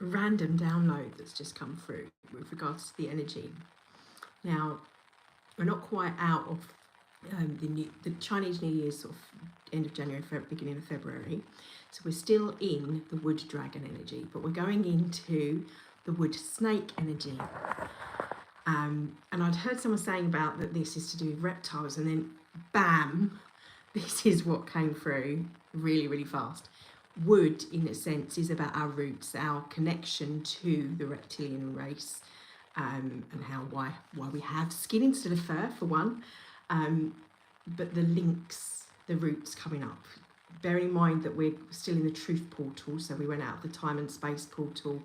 random download that's just come through with regards to the energy. Now, we're not quite out of the Chinese New Year, sort of end of January, beginning of February. So we're still in the wood dragon energy, but we're going into the wood snake energy. And I'd heard someone saying about that this is to do with reptiles, and then bam, this is what came through really, really fast. Wood, in a sense, is about our roots, our connection to the reptilian race, and why we have skin instead of fur, for one. But the links, the roots coming up. Bearing in mind that we're still in the truth portal, so we went out of the time and space portal,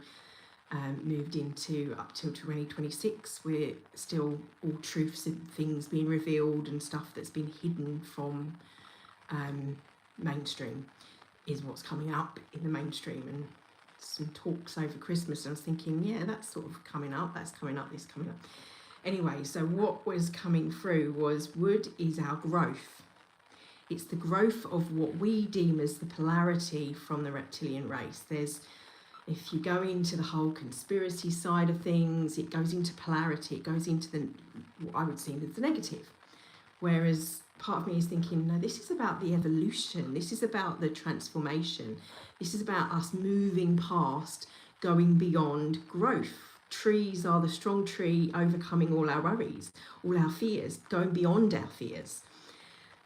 moved into up till 2026. We're still all truths and things being revealed and stuff that's been hidden from mainstream is what's coming up in the mainstream. And some talks over Christmas, and I was thinking, yeah, that's sort of coming up, that's coming up, this coming up. Anyway, so what was coming through was wood is our growth. It's the growth of what we deem as the polarity from the reptilian race. If you go into the whole conspiracy side of things, it goes into polarity, it goes into what I would see as the negative. Whereas part of me is thinking, no, this is about the evolution, this is about the transformation, this is about us moving past, going beyond growth. Trees are the strong tree overcoming all our worries, all our fears, going beyond our fears.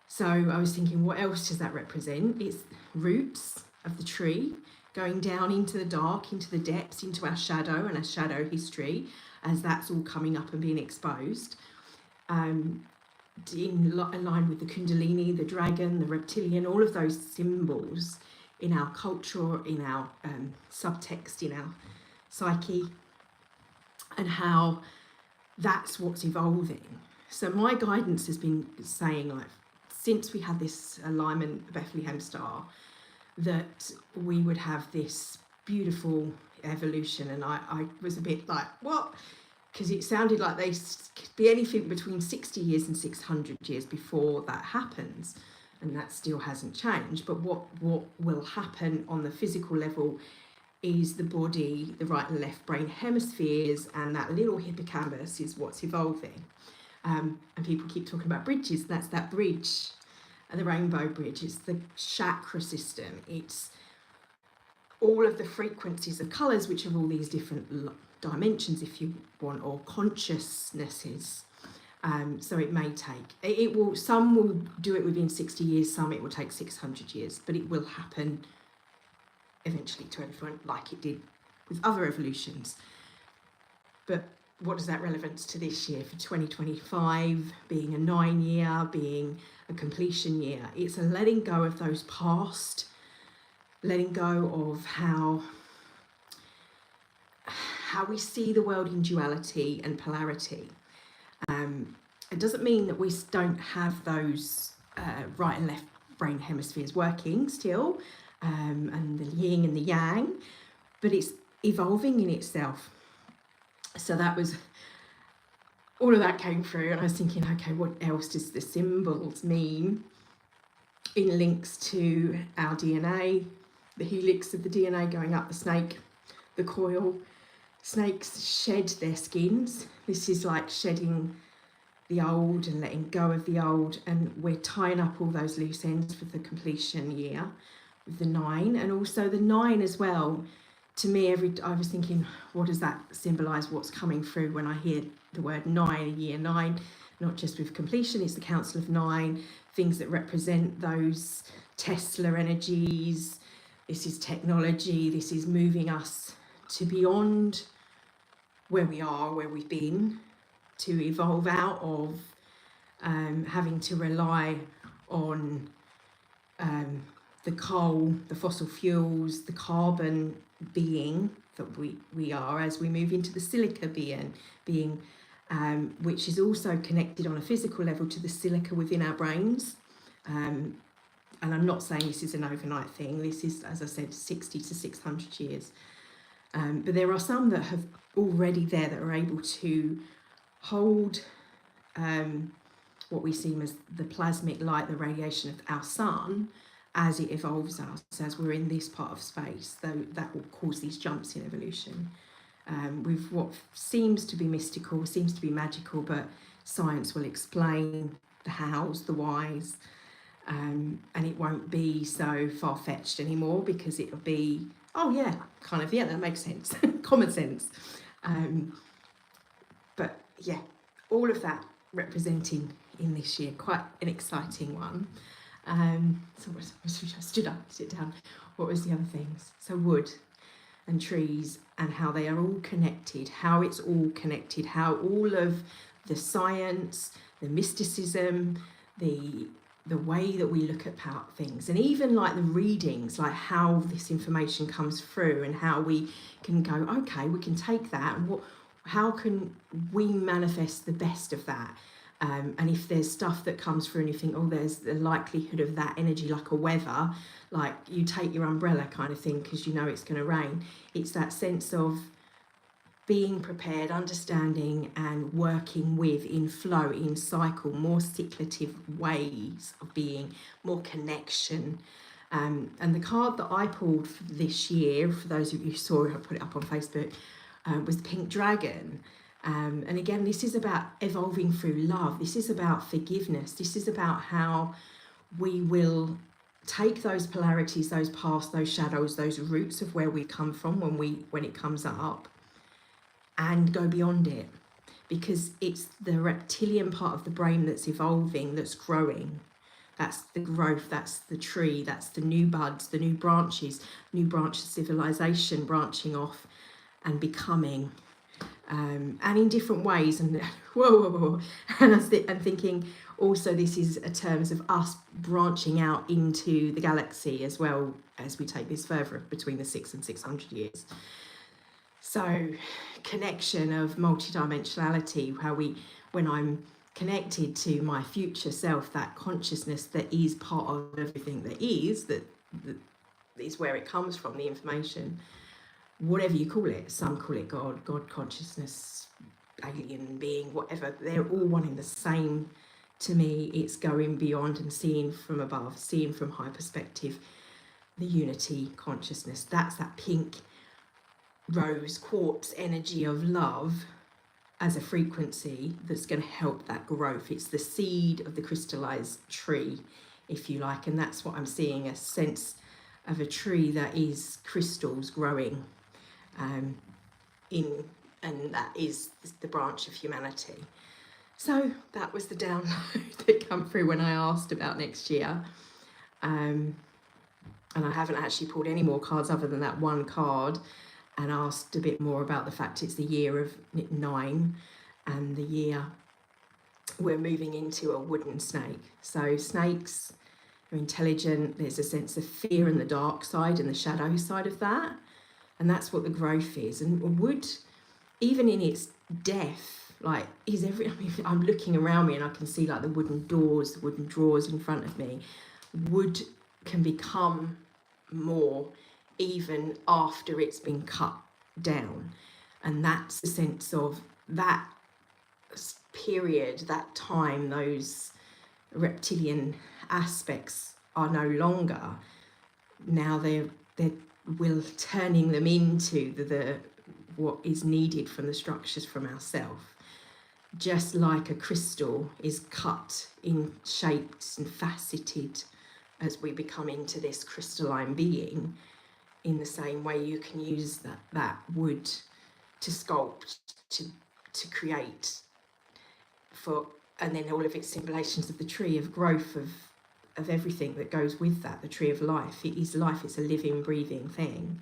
So I was thinking, what else does that represent? It's roots of the tree going down into the dark, into the depths, into our shadow and our shadow history, as that's all coming up and being exposed. In line with the Kundalini, the dragon, the reptilian, all of those symbols in our culture, in our subtext, in our psyche, and how that's what's evolving. So my guidance has been saying, like, since we had this alignment, Bethlehem star, that we would have this beautiful evolution. And I was a bit like, what? Because it sounded like they could be anything between 60 years and 600 years before that happens. And that still hasn't changed. But what will happen on the physical level is the body, the right and left brain hemispheres, and that little hippocampus is what's evolving. And people keep talking about bridges. That's that bridge, the rainbow bridge. It's the chakra system. It's all of the frequencies of colours, which are all these different dimensions, if you want, or consciousnesses. So it may take, some will do it within 60 years, some it will take 600 years, but it will happen eventually to everyone, like it did with other evolutions. But what does that relevance to this year, for 2025 being a 9-year, being a completion year? It's a letting go of those past, letting go of how we see the world in duality and polarity. It doesn't mean that we don't have those right and left brain hemispheres working still, and the yin and the yang, but it's evolving in itself. So that was, all of that came through, and I was thinking, okay, what else does the symbols mean in links to our DNA, the helix of the DNA going up the snake, the coil. Snakes shed their skins. This is like shedding the old and letting go of the old, and we're tying up all those loose ends for the completion year with the 9, and also the 9 as well. To me, I was thinking, what does that symbolise? What's coming through when I hear the word 9, year 9? Not just with completion, it's the Council of 9, things that represent those Tesla energies. This is technology, this is moving us to beyond where we are, where we've been, to evolve out of having to rely on the coal, the fossil fuels, the carbon being that we are, as we move into the silica being, which is also connected on a physical level to the silica within our brains. And I'm not saying this is an overnight thing. This is, as I said, 60 to 600 years. But there are some that have already there that are able to hold what we see as the plasmic light, the radiation of our sun, as it evolves us, as we're in this part of space, though that will cause these jumps in evolution. With what seems to be mystical, seems to be magical, but science will explain the hows, the whys, and it won't be so far-fetched anymore, because it'll be, oh yeah, kind of, yeah, that makes sense, common sense. But yeah, all of that representing in this year, quite an exciting one. So I stood up, sit down. What was the other things? So wood and trees, and how they are all connected, how it's all connected, how all of the science, the mysticism, the way that we look at things, and even like the readings, like how this information comes through, and how we can go, okay, we can take that, and how can we manifest the best of that? And if there's stuff that comes through and you think, oh, there's the likelihood of that energy, like a weather, like you take your umbrella kind of thing because you know it's going to rain. It's that sense of being prepared, understanding and working with, in flow, in cycle, more cyclical ways of being, more connection. And the card that I pulled for this year, for those of you who saw it, I put it up on Facebook, was the Pink Dragon. And again, this is about evolving through love. This is about forgiveness. This is about how we will take those polarities, those past, those shadows, those roots of where we come from when it comes up, and go beyond it, because it's the reptilian part of the brain that's evolving, that's growing. That's the growth, that's the tree, that's the new buds, the new branches of civilization branching off and becoming, and in different ways. And whoa. And thinking also, this is a terms of us branching out into the galaxy as well, as we take this further between the 6 and 600 years. So connection of multidimensionality, how when I'm connected to my future self, that consciousness that is part of everything that is where it comes from, the information, whatever you call it. Some call it God consciousness, alien being, whatever. They're all one and the same to me. It's going beyond and seeing from above, seeing from high perspective, the unity consciousness. That's that pink rose quartz energy of love as a frequency that's going to help that growth. It's the seed of the crystallized tree, if you like, and that's what I'm seeing, a sense of a tree that is crystals growing and that is the branch of humanity. So that was the download that come through when I asked about next year, and I haven't actually pulled any more cards other than that one card, and asked a bit more about the fact it's the year of 9, and the year we're moving into a wooden snake. So snakes are intelligent. There's a sense of fear in the dark side and the shadow side of that, and that's what the growth is. And wood, even in its death, like I'm looking around me and I can see like the wooden doors, the wooden drawers in front of me. Wood can become more even after it's been cut down, and that's the sense of that period, that time. Those reptilian aspects are no longer. Now they're will turning them into the what is needed from the structures from ourselves. Just like a crystal is cut in shapes and faceted as we become into this crystalline being, in the same way you can use that wood to sculpt, to create for, and then all of its symbolations of the tree of growth, of everything that goes with that, the tree of life. It is life, it's a living, breathing thing.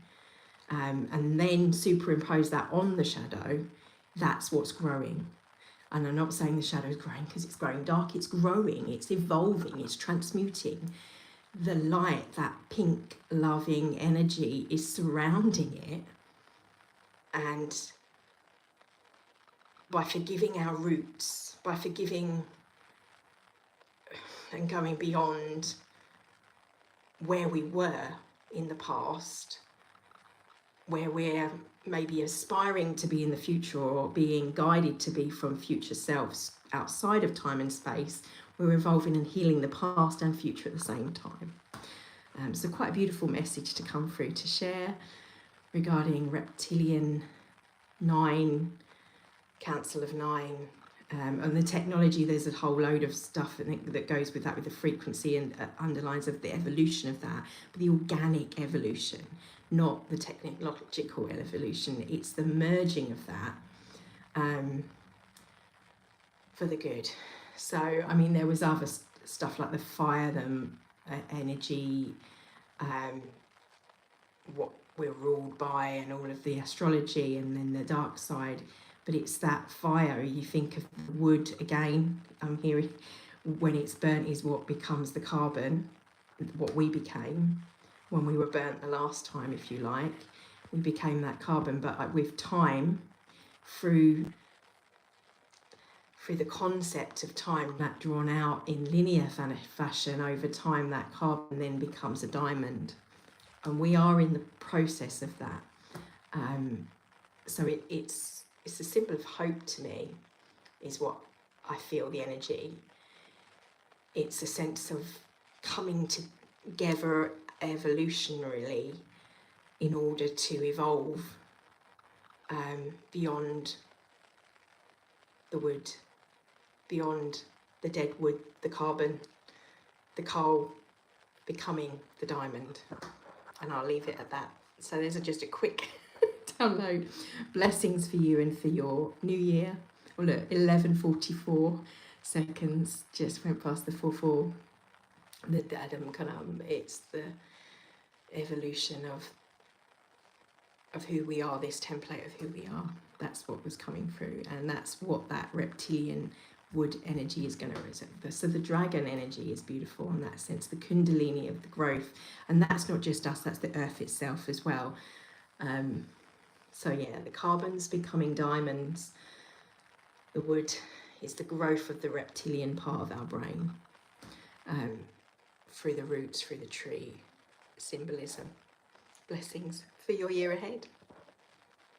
And then superimpose that on the shadow, that's what's growing. And I'm not saying the shadow is growing because it's growing dark, it's growing, it's evolving, it's transmuting. The light, that pink loving energy is surrounding it, and by forgiving our roots, by forgiving and going beyond where we were in the past, where we're maybe aspiring to be in the future, or being guided to be from future selves outside of time and space, we're evolving and healing the past and future at the same time. So quite a beautiful message to come through to share regarding reptilian 9, Council of 9, and the technology. There's a whole load of stuff that goes with that, with the frequency and underlines of the evolution of that, but the organic evolution, not the technological evolution. It's the merging of that for the good. So, I mean, there was other stuff like the fire, energy, what we're ruled by, and all of the astrology, and then the dark side. But it's that fire. You think of the wood again. I'm hearing when it's burnt is what becomes the carbon, what we became when we were burnt the last time, if you like. We became that carbon, but with time, through the concept of time, that drawn out in linear fashion over time, that carbon then becomes a diamond. And we are in the process of that. So it's a symbol of hope to me, is what I feel the energy. It's a sense of coming together evolutionarily in order to evolve beyond the wood, beyond the dead wood, the carbon, the coal, becoming the diamond. And I'll leave it at that. So there's just a quick download. Blessings for you and for your new year. Well, look, 11:44 seconds just went past the 4:4. The Adam Kanam. It's the evolution of who we are, this template of who we are. That's what was coming through, and that's what that reptilian wood energy is going to represent. So the dragon energy is beautiful in that sense, the kundalini of the growth, and that's not just us, that's the earth itself as well. So yeah, the carbon's becoming diamonds. The wood is the growth of the reptilian part of our brain, through the roots, through the tree, symbolism. Blessings for your year ahead.